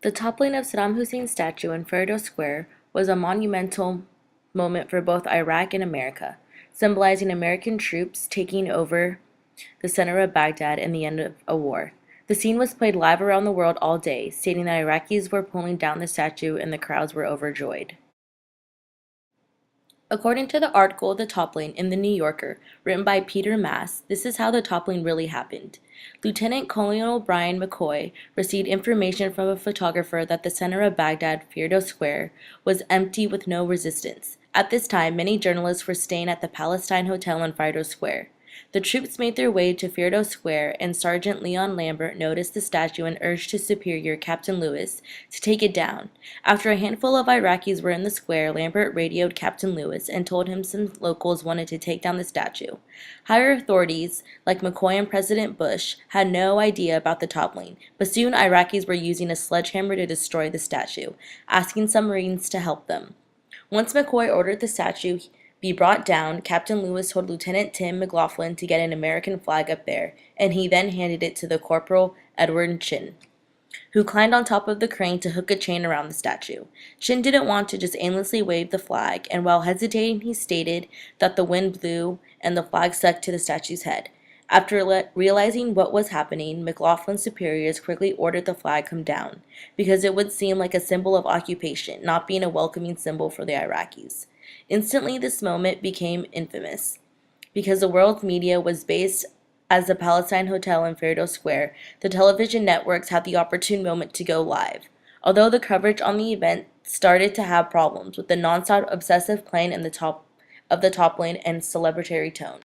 The toppling of Saddam Hussein's statue in Firdo Square was a monumental moment for both Iraq and America, symbolizing American troops taking over the center of Baghdad and the end of a war. The scene was played live around the world all day, stating that Iraqis were pulling down the statue and the crowds were overjoyed. According to the article The Toppling in The New Yorker, written by Peter Mass, this is how the toppling really happened. Lieutenant Colonel Brian McCoy received information from a photographer that the center of Baghdad, Firdo Square, was empty with no resistance. At this time, many journalists were staying at the Palestine Hotel in Firdo Square. The troops made their way to Firdo Square, and Sergeant Leon Lambert noticed the statue and urged his superior, Captain Lewis, to take it down. After a handful of Iraqis were in the square, Lambert radioed Captain Lewis and told him some locals wanted to take down the statue. Higher authorities, like McCoy and President Bush, had no idea about the toppling, but soon Iraqis were using a sledgehammer to destroy the statue, asking some Marines to help them. Once McCoy ordered the statue be brought down, Captain Lewis told Lieutenant Tim McLaughlin to get an American flag up there, and he then handed it to the Corporal Edward Chin, who climbed on top of the crane to hook a chain around the statue. Chin didn't want to just aimlessly wave the flag, and while hesitating, he stated that the wind blew and the flag stuck to the statue's head. After realizing what was happening, McLaughlin's superiors quickly ordered the flag come down, because it would seem like a symbol of occupation, not being a welcoming symbol for the Iraqis. Instantly, this moment became infamous. Because the world's media was based as the Palestine Hotel in Firdo Square, the television networks had the opportune moment to go live. Although the coverage on the event started to have problems with the nonstop obsessive playing and the toppling and celebratory tone.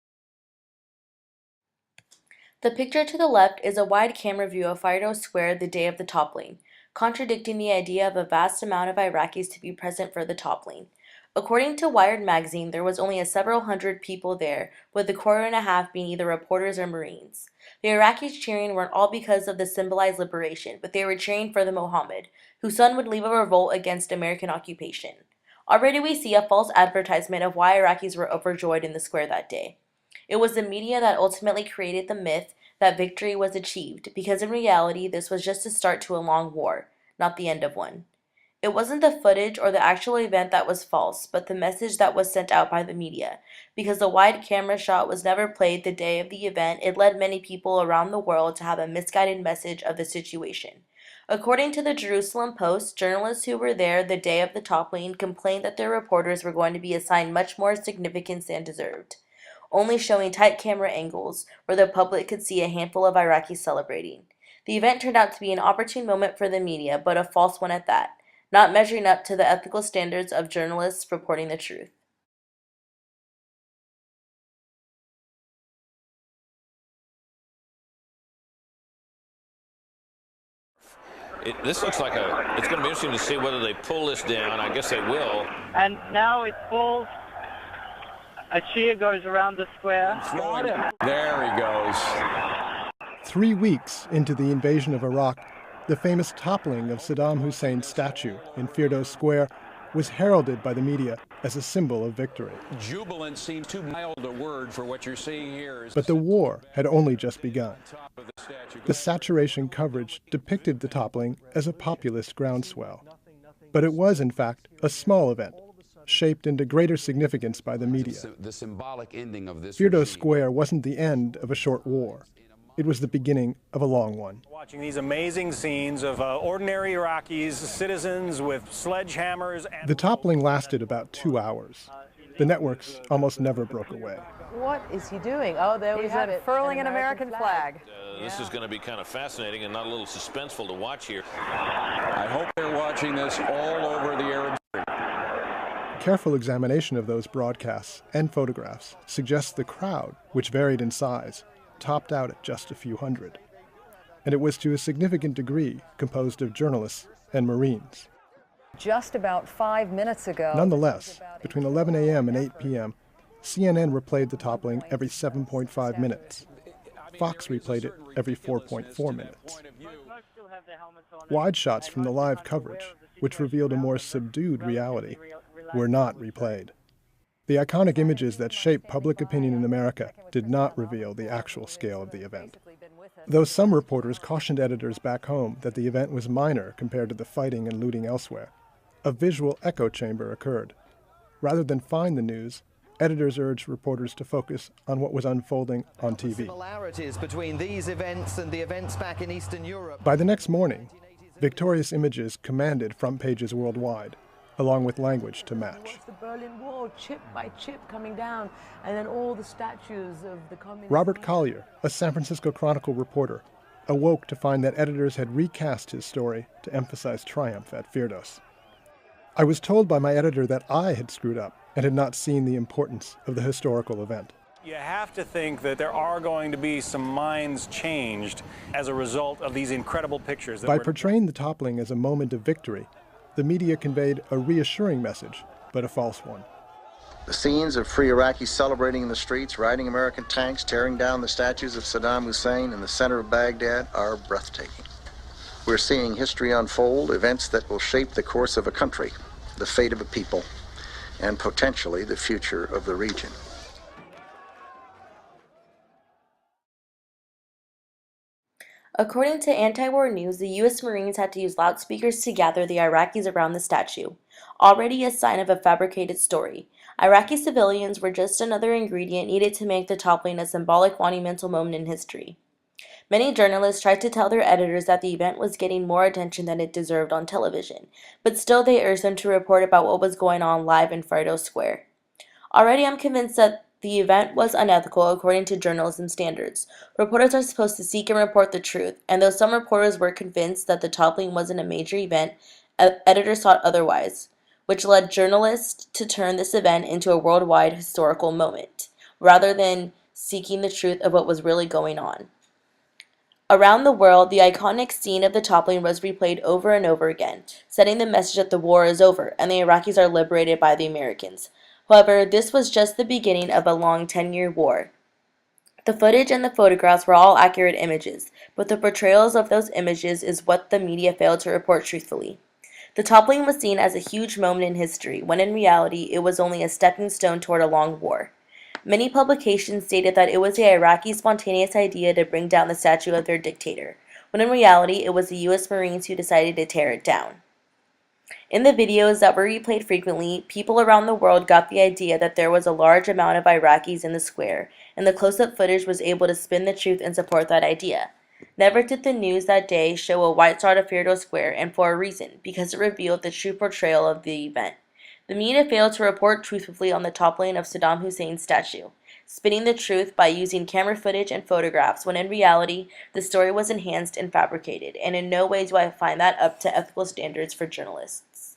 The picture to the left is a wide camera view of Firdo Square the day of the toppling, contradicting the idea of a vast amount of Iraqis to be present for the toppling. According to Wired magazine, there was only several hundred people there, with a quarter and a half being either reporters or Marines. The Iraqis cheering weren't all because of the symbolized liberation, but they were cheering for the Mohammed, whose son would lead a revolt against American occupation. Already we see a false advertisement of why Iraqis were overjoyed in the square that day. It was the media that ultimately created the myth that victory was achieved, because in reality this was just a start to a long war, not the end of one. It wasn't the footage or the actual event that was false, but the message that was sent out by the media. Because the wide camera shot was never played the day of the event, it led many people around the world to have a misguided message of the situation. According to the Jerusalem Post, journalists who were there the day of the toppling complained that their reporters were going to be assigned much more significance than deserved, only showing tight camera angles where the public could see a handful of Iraqis celebrating. The event turned out to be an opportune moment for the media, but a false one at that, not measuring up to the ethical standards of journalists reporting the truth. This looks like it's going to be interesting to see whether they pull this down. I guess they will. And now it falls. A cheer goes around the square. There he goes. 3 weeks into the invasion of Iraq, the famous toppling of Saddam Hussein's statue in Firdo Square was heralded by the media as a symbol of victory. Jubilant seems too mild a word for what you're seeing here. But the war had only just begun. The saturation coverage depicted the toppling as a populist groundswell. But it was, in fact, a small event, shaped into greater significance by the media. The symbolic ending of this Firdo Square wasn't the end of a short war. It was the beginning of a long one. Watching these amazing scenes of ordinary Iraqis, citizens with sledgehammers. The toppling lasted about 2 hours. The networks almost never broke away. What is he doing? Oh, there we have it. Furling an American flag. This is going to be kind of fascinating and not a little suspenseful to watch here. I hope they're watching this all over the Arab Spring. Careful examination of those broadcasts and photographs suggests the crowd, which varied in size, topped out at just a few hundred. And it was to a significant degree composed of journalists and Marines. Just about 5 minutes ago. Nonetheless, between 11 a.m. and 8 p.m., CNN replayed the toppling every 7.5 minutes. Fox replayed it every 4.4 minutes. Wide shots from the live coverage, which revealed a more subdued reality, were not replayed. The iconic images that shaped public opinion in America did not reveal the actual scale of the event. Though some reporters cautioned editors back home that the event was minor compared to the fighting and looting elsewhere, a visual echo chamber occurred. Rather than find the news, editors urged reporters to focus on what was unfolding on TV. Similarities between these events and the events back in Eastern Europe. By the next morning, victorious images commanded front pages worldwide, along with language to match. The Berlin Wall, chip by chip, coming down, and then all the statues of the communists. Robert Collier, a San Francisco Chronicle reporter, awoke to find that editors had recast his story to emphasize triumph at Firdos. I was told by my editor that I had screwed up and had not seen the importance of the historical event. You have to think that there are going to be some minds changed as a result of these incredible pictures. By portraying the toppling as a moment of victory, the media conveyed a reassuring message, but a false one. The scenes of free Iraqis celebrating in the streets, riding American tanks, tearing down the statues of Saddam Hussein in the center of Baghdad are breathtaking. We're seeing history unfold, events that will shape the course of a country, the fate of a people, and potentially the future of the region. According to anti-war news, the U.S. Marines had to use loudspeakers to gather the Iraqis around the statue, already a sign of a fabricated story. Iraqi civilians were just another ingredient needed to make the toppling a symbolic monumental moment in history. Many journalists tried to tell their editors that the event was getting more attention than it deserved on television, but still they urged them to report about what was going on live in Firdo Square. Already I'm convinced that the event was unethical according to journalism standards. Reporters are supposed to seek and report the truth, and though some reporters were convinced that the toppling wasn't a major event, editors thought otherwise, which led journalists to turn this event into a worldwide historical moment, rather than seeking the truth of what was really going on. Around the world, the iconic scene of the toppling was replayed over and over again, sending the message that the war is over and the Iraqis are liberated by the Americans. However, this was just the beginning of a long 10-year war. The footage and the photographs were all accurate images, but the portrayals of those images is what the media failed to report truthfully. The toppling was seen as a huge moment in history, when in reality it was only a stepping stone toward a long war. Many publications stated that it was the Iraqi spontaneous idea to bring down the statue of their dictator, when in reality it was the U.S. Marines who decided to tear it down. In the videos that were replayed frequently, people around the world got the idea that there was a large amount of Iraqis in the square, and the close-up footage was able to spin the truth and support that idea. Never did the news that day show a white star of Firdo Square, and for a reason, because it revealed the true portrayal of the event. The media failed to report truthfully on the toppling of Saddam Hussein's statue, spinning the truth by using camera footage and photographs, when in reality, the story was enhanced and fabricated, and in no way do I find that up to ethical standards for journalists.